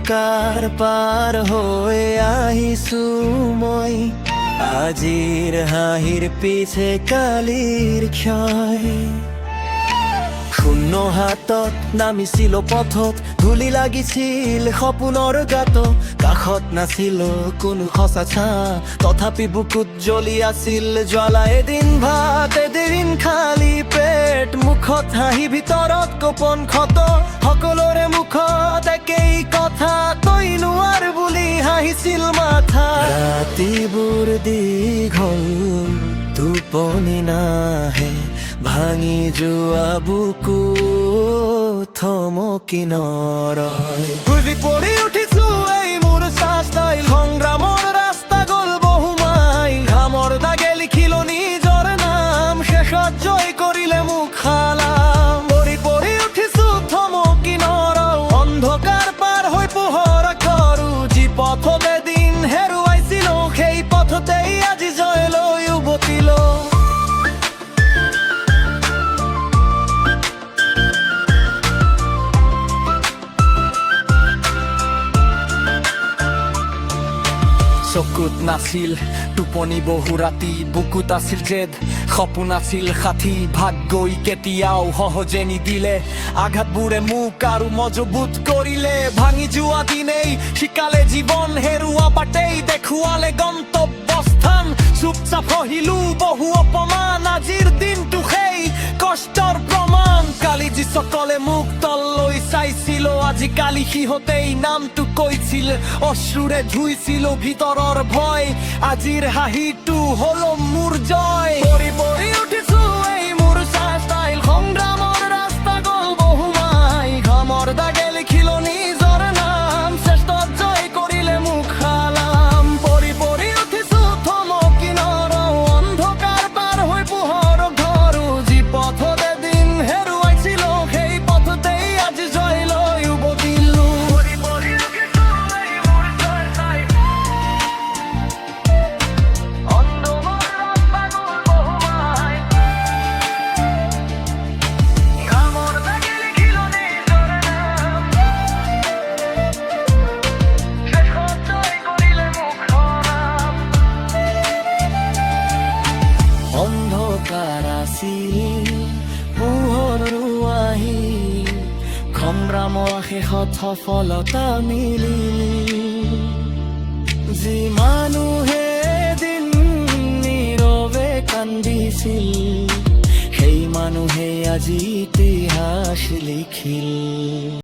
অন্ধকাৰ পাৰ হৈ আহিছো মই আজিৰ হাঁহিৰ পিছে কালিৰ ক্ষয় শূন্য হাতত নামিছিল পথত ধূলি লাগিছিল সপোনৰ গাত কাষত নাছিল কোনো সঁচা ছাঁ তথাপি বুকুত জ্বলি আছিল জ্বালা এদিন ভাত এদিন খালী পেট মুখত হাঁহি ভিতৰত গোপন ক্ষত সকলোৰে মুখত একেই কথা তই নোৱাৰ বুলি হাঁহিছিল মাথা ৰাতিবোৰ দীঘল টোপনি নাহে ভাঙি যোৱা বুকু থমকি নৰয় বুজি পৰি উঠিছো এই মোৰ ষ্টাইল সংগ্ৰামৰ ৰাস্তা গ'ল বহু মাইল ঘামৰ দাগে লিখিল নিজৰ নাম শেষত জয় কৰিলে মোক সালাম পৰি উঠিছো থমকি নৰয় অন্ধকাৰ পাৰ হৈ পোহৰ কৰো যি পথতে দিন হেৰুৱাইছিলো সেই পথতেই আজি জয় লৈ উভতিলো চকুত নাছিল টোপনি বহু ৰাতি বুকুত আছিল জেদ সপোন আছিল ষাঠি ভাগ্যই কেতিয়াও সহজে নিদিলে আঘাতবোৰে মোক আৰু মজবুত কৰিলে ভাঙি যোৱা দিনেই শিকালে জীৱন হেৰুৱা বাটেই দেখুৱালে গন্তব্যস্থান চুপচাপ সহিলো বহু অপমান আজিৰ দিনটো সেই কষ্টৰ প্ৰমাণ কালি যিসকলে মোক তললৈ চাইছিল আজিকালি সিহঁতেই নামটো কৈছিল অশ্ৰুৰে ধুইছিল ভিতৰৰ ভয় আজিৰ হাঁহিটো হল মোৰ জয় পৰি উঠিছো এই মোৰ ষ্টাইল সংগ্ৰামৰ ৰাস্তা গ'ল বহু মাইল ঘামৰ দাগে লিখিল নিজৰ নাম শ্ৰেষ্ঠত জয় কৰিলে মোক সালাম পৰি উঠিছো থমকি নৰওঁ অন্ধকাৰ পাৰ হৈ পোহৰ ঘৰো যি পথতে দিন হেৰুৱাইছিলো সেই পথতেই আজি জয় লৈ উভতিলো অন্ধকাৰ আছিল পোহৰো আহিল সংগ্ৰামৰ শেষত সফলতা মিলিল যি মানুহে দিন নীৰৱে কান্দিছিল সেই মানুহে আজি ইতিহাস লিখিল।